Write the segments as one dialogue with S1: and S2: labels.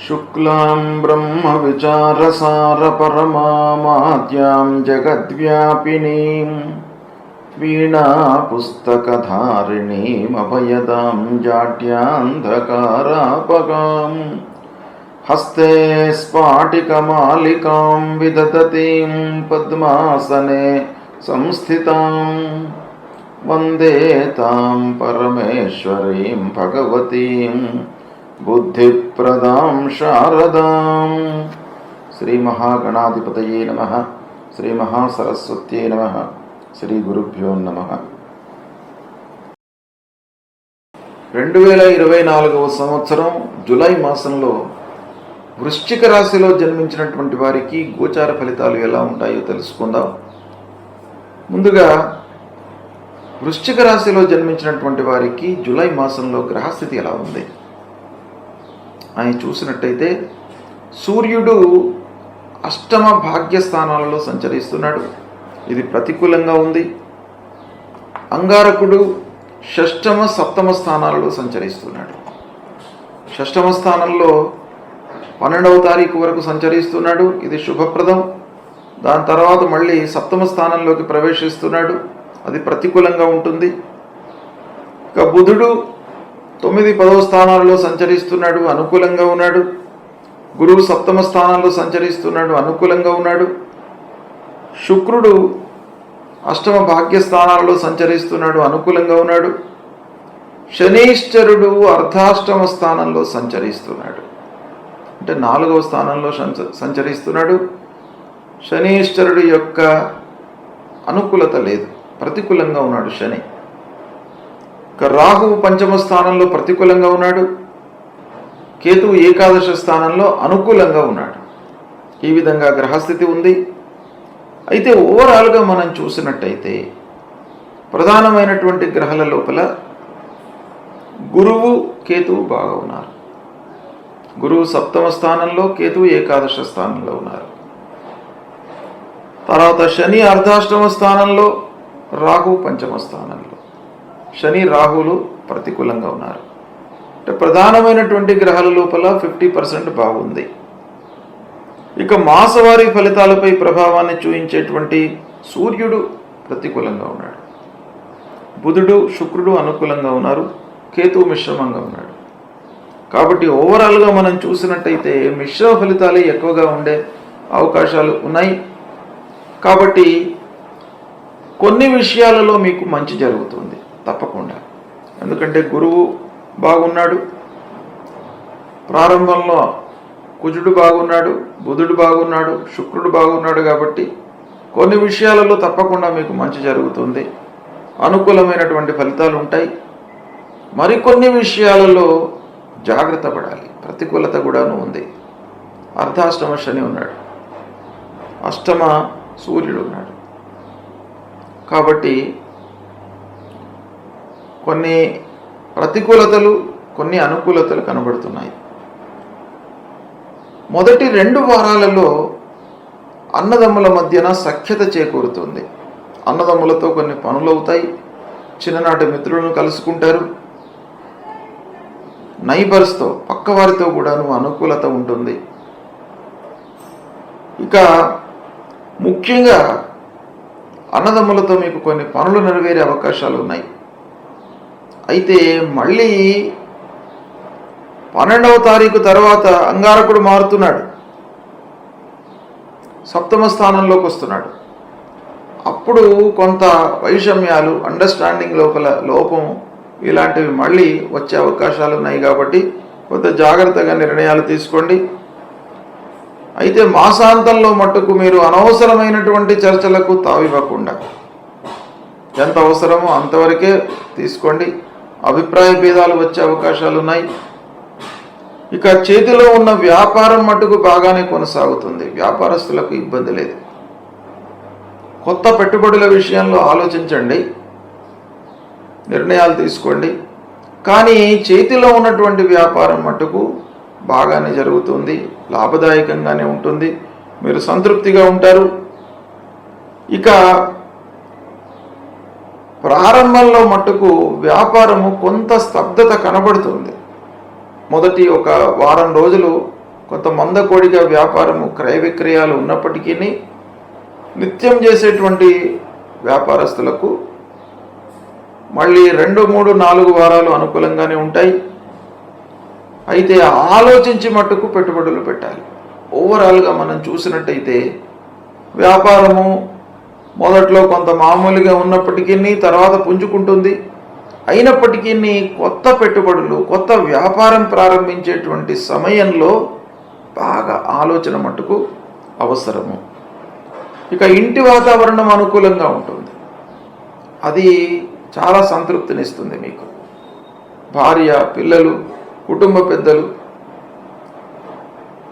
S1: शुक्लां ब्रह्मविचारसारपरमामाद्यां जगद्व्यापिनीं वीणापुस्तकधारिणीमभयदां जाड्यान्धकारापगां हस्ते स्फाटिकमालिकां विदधतीं पद्मासने संस्थितां वन्दे तां परमेश्वरीं भगवतीं बुद्धिप्रदां शारदां। श्री महागणाधिपतये नमः। श्री महासरस्वत्यै नमः। శ్రీ గురుభ్యో నమః. 2024వ సంవత్సరం జూలై మాసంలో వృశ్చిక రాశిలో జన్మించినటువంటి వారికి గోచార ఫలితాలు ఎలా ఉంటాయో తెలుసుకుందాం. ముందుగా వృశ్చిక రాశిలో జన్మించినటువంటి వారికి జూలై మాసంలో గ్రహస్థితి ఎలా ఉంది అని చూసినట్టయితే సూర్యుడు అష్టమ భాగ్యస్థానాలలో సంచరిస్తున్నాడు. ఇది ప్రతికూలంగా ఉంది. అంగారకుడు షష్టమ సప్తమ స్థానాలలో సంచరిస్తున్నాడు. షష్టమ స్థానంలో 12వ తారీఖు వరకు సంచరిస్తున్నాడు. ఇది శుభప్రదం. దాని తర్వాత మళ్ళీ సప్తమ స్థానంలోకి ప్రవేశిస్తున్నాడు. అది ప్రతికూలంగా ఉంటుంది. ఇక బుధుడు 9, 10వ స్థానాలలో సంచరిస్తున్నాడు, అనుకూలంగా ఉన్నాడు. గురువు సప్తమ స్థానంలో సంచరిస్తున్నాడు, అనుకూలంగా ఉన్నాడు. శుక్రుడు అష్టమ భాగ్యస్థానాలలో సంచరిస్తున్నాడు, అనుకూలంగా ఉన్నాడు. శనీశ్వరుడు అర్ధాష్టమ స్థానంలో సంచరిస్తున్నాడు, అంటే 4వ స్థానంలో సంచరిస్తున్నాడు. శనీశ్వరుడు యొక్క అనుకూలత లేదు, ప్రతికూలంగా ఉన్నాడు శని. ఇక రాహువు పంచమ స్థానంలో ప్రతికూలంగా ఉన్నాడు. కేతువు ఏకాదశ స్థానంలో అనుకూలంగా ఉన్నాడు. ఈ విధంగా గ్రహస్థితి ఉంది. అయితే ఓవరాల్గా మనం చూసినట్టయితే ప్రధానమైనటువంటి గ్రహాల లోపల గురువు కేతువు బాగా ఉన్నారు. గురువు సప్తమ స్థానంలో, కేతువు ఏకాదశ స్థానంలో ఉన్నారు. తర్వాత శని అర్ధాష్టమ స్థానంలో, రాహు పంచమ స్థానంలో. శని రాహులు ప్రతికూలంగా ఉన్నారు. అంటే ప్రధానమైనటువంటి గ్రహాల లోపల 50% బాగుంది. ఇక మాసవారీ ఫలితాలపై ప్రభావాన్ని చూపించేటువంటి సూర్యుడు ప్రతికూలంగా ఉన్నాడు. బుధుడు శుక్రుడు అనుకూలంగా ఉన్నారు. కేతువు మిశ్రమంగా ఉన్నాడు. కాబట్టి ఓవరాల్గా మనం చూసినట్టయితే మిశ్రమ ఫలితాలు ఎక్కువగా ఉండే అవకాశాలు ఉన్నాయి. కాబట్టి కొన్ని విషయాలలో మీకు మంచి జరుగుతుంది తప్పకుండా. ఎందుకంటే గురువు బాగున్నాడు, ప్రారంభంలో కుజుడు బాగున్నాడు, బుధుడు బాగున్నాడు, శుక్రుడు బాగున్నాడు. కాబట్టి కొన్ని విషయాలలో తప్పకుండా మీకు మంచి జరుగుతుంది, అనుకూలమైనటువంటి ఫలితాలు ఉంటాయి. మరికొన్ని విషయాలలో జాగ్రత్త పడాలి, ప్రతికూలత కూడాను ఉంది. అర్ధాష్టమ శని ఉన్నాడు, అష్టమ సూర్యుడు ఉన్నాడు. కాబట్టి కొన్ని ప్రతికూలతలు, కొన్ని అనుకూలతలు కనబడుతున్నాయి. మొదటి 2 వారాలలో అన్నదమ్ముల మధ్యన సఖ్యత చేకూరుతుంది. అన్నదమ్ములతో కొన్ని పనులు అవుతాయి. చిన్ననాటి మిత్రులను కలుసుకుంటారు. నైబర్స్తో, పక్కవారితో కూడాను అనుకూలత ఉంటుంది. ఇక ముఖ్యంగా అన్నదమ్ములతో మీకు కొన్ని పనులు నెరవేరే అవకాశాలు ఉన్నాయి. అయితే మళ్ళీ 12వ తారీఖు తర్వాత అంగారకుడు మారుతున్నాడు, సప్తమ స్థానంలోకి వస్తున్నాడు. అప్పుడు కొంత వైషమ్యాలు, అండర్స్టాండింగ్ లోపం ఇలాంటివి మళ్ళీ వచ్చే అవకాశాలు ఉన్నాయి. కాబట్టి కొంత జాగ్రత్తగా నిర్ణయాలు తీసుకోండి. అయితే మాసాంతంలో మట్టుకు మీరు అనవసరమైనటువంటి చర్చలకు తావివ్వకుండా ఎంత అవసరమో అంతవరకే తీసుకోండి. అభిప్రాయ భేదాలు వచ్చే అవకాశాలు ఉన్నాయి. ఇక చేతిలో ఉన్న వ్యాపారం మట్టుకు బాగానే కొనసాగుతుంది. వ్యాపారస్తులకు ఇబ్బంది లేదు. కొత్త పెట్టుబడుల విషయంలో ఆలోచించండి, నిర్ణయాలు తీసుకోండి. కానీ చేతిలో ఉన్నటువంటి వ్యాపారం మట్టుకు బాగానే జరుగుతుంది, లాభదాయకంగానే ఉంటుంది, మీరు సంతృప్తిగా ఉంటారు. ఇక ప్రారంభంలో మట్టుకు వ్యాపారము కొంత స్తబ్దత కనబడుతుంది. మొదటి ఒక వారం రోజులు కొంత మందకోడిగా వ్యాపారము క్రయ విక్రయాలు ఉన్నప్పటికీ నిత్యం చేసేటువంటి వ్యాపారస్తులకు మళ్ళీ 2, 3, 4 వారాలు అనుకూలంగానే ఉంటాయి. అయితే ఆలోచించి మట్టుకు పెట్టుబడులు పెట్టాలి. ఓవరాల్గా మనం చూసినట్టయితే వ్యాపారము మొదట్లో కొంత మామూలుగా ఉన్నప్పటికీ తర్వాత పుంజుకుంటుంది. అయినప్పటికీ కొత్త పెట్టుబడులు, కొత్త వ్యాపారం ప్రారంభించేటువంటి సమయంలో బాగా ఆలోచన మట్టుకు అవసరము. ఇక ఇంటి వాతావరణం అనుకూలంగా ఉంటుంది. అది చాలా సంతృప్తినిస్తుంది మీకు. భార్య, పిల్లలు, కుటుంబ పెద్దలు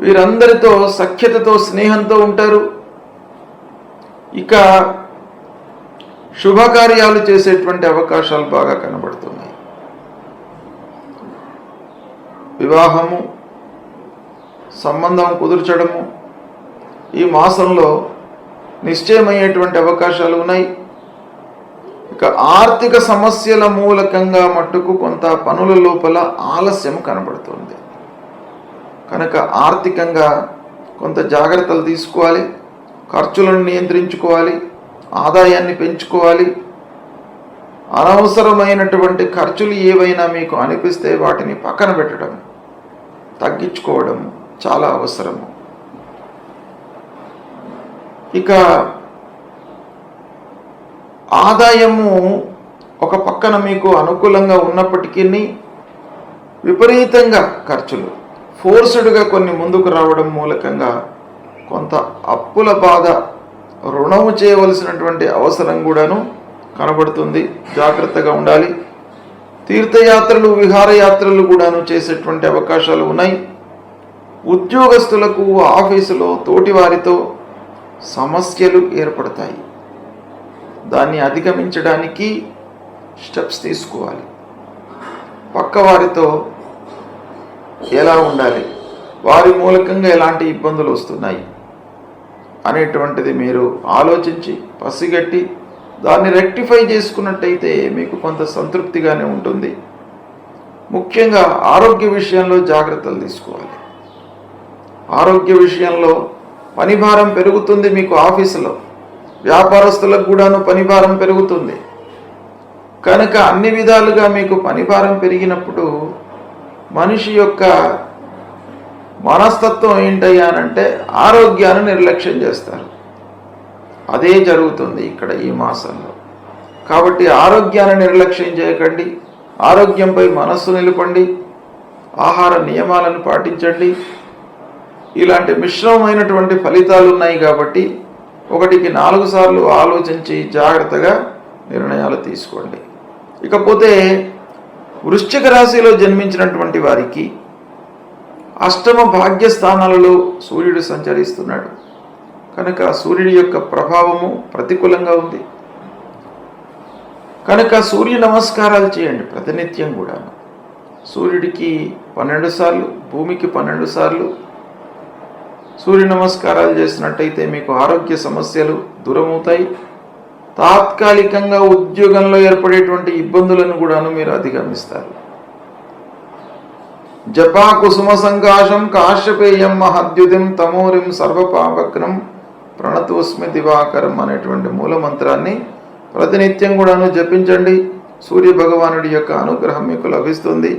S1: వీరందరితో సఖ్యతతో, స్నేహంతో ఉంటారు. ఇక శుభకార్యాలు చేసేటువంటి అవకాశాలు బాగా కనబడుతున్నాయి. వివాహము, సంబంధం కుదుర్చడము ఈ మాసంలో నిశ్చయమయ్యేటువంటి అవకాశాలు ఉన్నాయి. ఇక ఆర్థిక సమస్యల మూలకంగా మట్టుకు కొంత పనుల లోపల ఆలస్యం కనబడుతుంది. కనుక ఆర్థికంగా కొంత జాగ్రత్తలు తీసుకోవాలి. ఖర్చులను నియంత్రించుకోవాలి. ఆదాయాన్ని పెంచుకోవాలి. అనవసరమైనటువంటి ఖర్చులు ఏవైనా మీకు అనిపిస్తే వాటిని పక్కన పెట్టడం, తగ్గించుకోవడం చాలా అవసరము. ఇక ఆదాయము ఒక పక్కన మీకు అనుకూలంగా ఉన్నప్పటికీ విపరీతంగా ఖర్చులు, ఫోర్స్డ్గా కొన్ని ముందుకు రావడం మూలకంగా కొంత అప్పుల బాధ, రుణము చేయవలసినటువంటి అవసరం కూడాను కనబడుతుంది. జాగ్రత్తగా ఉండాలి. తీర్థయాత్రలు, విహారయాత్రలు కూడాను చేసేటువంటి అవకాశాలు ఉన్నాయి. ఉద్యోగస్తులకు ఆఫీసులో తోటివారితో సమస్యలు ఏర్పడతాయి. దాన్ని అధిగమించడానికి స్టెప్స్ తీసుకోవాలి. పక్కవారితో ఎలా ఉండాలి, వారి మూలకంగా ఎలాంటి ఇబ్బందులు వస్తున్నాయి అనేటువంటిది మీరు ఆలోచించి పసిగట్టి దాన్ని రెక్టిఫై చేసుకున్నట్టయితే మీకు కొంత సంతృప్తిగానే ఉంటుంది. ముఖ్యంగా ఆరోగ్య విషయంలో జాగ్రత్తలు తీసుకోవాలి. ఆరోగ్య విషయంలో పనిభారం పెరుగుతుంది. మీకు ఆఫీసులో వ్యాపారస్తులకు కూడాను పనిభారం పెరుగుతుంది. కనుక అన్ని విధాలుగా మీకు పనిభారం పెరిగినప్పుడు మనిషి యొక్క మనస్తత్వం ఏంటయ్యానంటే ఆరోగ్యాన్ని నిర్లక్ష్యం చేస్తారు. అదే జరుగుతుంది ఇక్కడ ఈ మాసంలో. కాబట్టి ఆరోగ్యాన్ని నిర్లక్ష్యం చేయకండి. ఆరోగ్యంపై మనస్సు నిలపండి. ఆహార నియమాలను పాటించండి. ఇలాంటి మిశ్రమమైనటువంటి ఫలితాలు ఉన్నాయి. కాబట్టి 1కి 4 సార్లు ఆలోచించి జాగ్రత్తగా నిర్ణయాలు తీసుకోండి. ఇకపోతే వృశ్చిక రాశిలో జన్మించినటువంటి వారికి అష్టమ భాగ్యస్థానాలలో సూర్యుడు సంచరిస్తున్నాడు. కనుక సూర్యుడి యొక్క ప్రభావము ప్రతికూలంగా ఉంది. కనుక సూర్య నమస్కారాలు చేయండి ప్రతినిత్యం కూడా. సూర్యుడికి 12 సార్లు, భూమికి 12 సార్లు సూర్య నమస్కారాలు చేసినట్టయితే మీకు ఆరోగ్య సమస్యలు దూరమవుతాయి. తాత్కాలికంగా ఉద్యోగంలో ఏర్పడేటువంటి ఇబ్బందులను కూడాను మీరు అధిగమిస్తారు. జపా కుసుమ సంకాశం కాశ్యపేయం మహద్యుతిం తమోరిం సర్వపాపగ్నం ప్రణతోస్మి దివాకరం అనేటువంటి మూలమంత్రాన్ని ప్రతినిత్యం కూడాను జపించండి. సూర్య భగవానుడి యొక్క అనుగ్రహం మీకు లభిస్తుంది.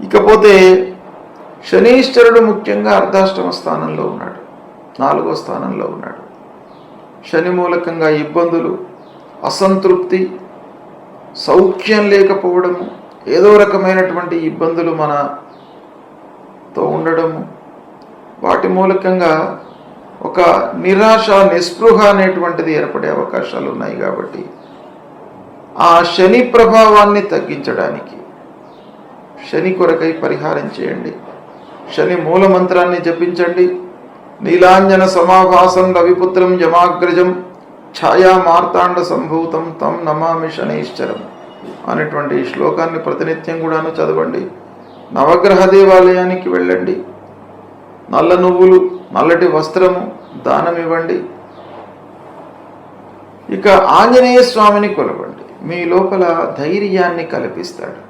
S1: ఇకపోతే శనీశ్వరుడు ముఖ్యంగా అర్ధాష్టమ స్థానంలో ఉన్నాడు, 4వ స్థానంలో ఉన్నాడు. శని మూలకంగా ఇబ్బందులు, అసంతృప్తి, సౌఖ్యం లేకపోవడము, ఏదో రకమైనటువంటి ఇబ్బందులు మనతో ఉండడము, వాటి మూలకంగా ఒక నిరాశ, నిస్పృహ అనేటువంటిది ఏర్పడే అవకాశాలు ఉన్నాయి. కాబట్టి ఆ శని ప్రభావాన్ని తగ్గించడానికి శని కొరకై పరిహారం చేయండి. శని మూలమంత్రాన్ని జపించండి. నీలాంజన సమాభాసం రవిపుత్రం యమాగ్రజం ఛాయా మార్తాండ సంభూతం తం నమామి శనైశ్చరం అనేటువంటి ఈ శ్లోకాన్ని ప్రతినిత్యం కూడాను చదవండి. నవగ్రహ దేవాలయానికి వెళ్ళండి. నల్ల నువ్వులు, నల్లటి వస్త్రము దానం ఇవ్వండి. ఇక ఆంజనేయ స్వామిని కొలవండి. మీ లోపల ధైర్యాన్ని కల్పిస్తాడు.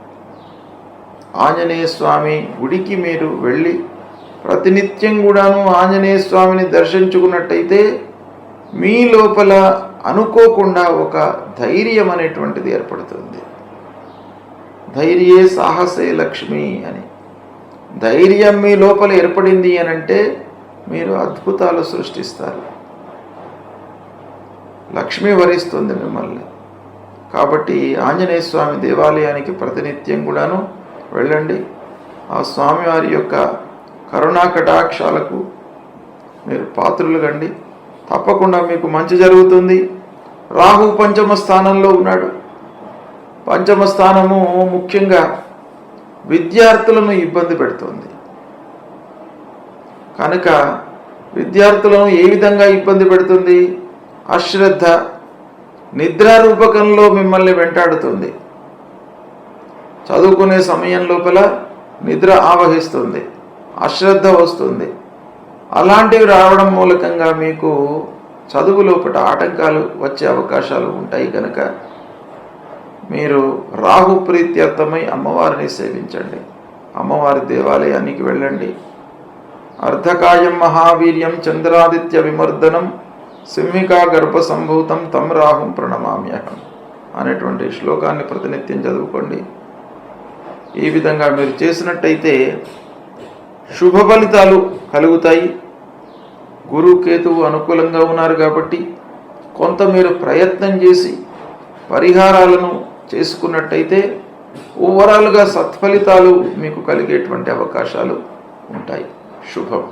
S1: ఆంజనేయ స్వామి గుడికి మీరు వెళ్ళి ప్రతినిత్యం కూడాను ఆంజనేయ స్వామిని దర్శించుకున్నట్టయితే మీ లోపల అనుకోకుండా ఒక ధైర్యం అనేటువంటిది ఏర్పడుతుంది. ధైర్యే సాహసే లక్ష్మి అని. ధైర్యం మీ లోపల ఏర్పడింది అని అంటే మీరు అద్భుతాలు సృష్టిస్తారు. లక్ష్మి వరిస్తుంది మిమ్మల్ని. కాబట్టి ఆంజనేయ స్వామి దేవాలయానికి ప్రతినిత్యం కూడాను వెళ్ళండి. ఆ స్వామివారి యొక్క కరుణా కటాక్షాలకు మీరు పాత్రులు కండి. తప్పకుండా మీకు మంచి జరుగుతుంది. రాహు పంచమ స్థానంలో ఉన్నాడు. పంచమ స్థానము ముఖ్యంగా విద్యార్థులను ఇబ్బంది పెడుతుంది. కనుక విద్యార్థులను ఏ విధంగా ఇబ్బంది పెడుతుంది? అశ్రద్ధ, నిద్రారూపకంలో మిమ్మల్ని వెంటాడుతుంది. చదువుకునే సమయం లోపల నిద్ర ఆవహిస్తుంది, అశ్రద్ధ వస్తుంది. అలాంటివి రావడం మూలకంగా మీకు చదువు లోపల ఆటంకాలు వచ్చే అవకాశాలు ఉంటాయి. కనుక మీరు రాహు ప్రీత్యర్థమై అమ్మవారిని సేవించండి. అమ్మవారి దేవాలయానికి వెళ్ళండి. అర్ధకాయం మహావీర్యం చంద్రాదిత్య విమర్దనం సింహికా గర్భ సంభూతం తం రాహుం ప్రణమామ్యహం అనేటువంటి శ్లోకాన్ని ప్రతినిత్యం చదువుకోండి. ఈ విధంగా మీరు చేసినట్టయితే శుభ ఫలితాలు కలుగుతాయి. గురు కేతువు అనుకూలంగా ఉన్నారు కాబట్టి కొంత మీరు ప్రయత్నం చేసి పరిహారాలను చేసుకున్నట్టయితే ఓవరాల్గా సత్ఫలితాలు మీకు కలిగేటువంటి అవకాశాలు ఉంటాయి. శుభం.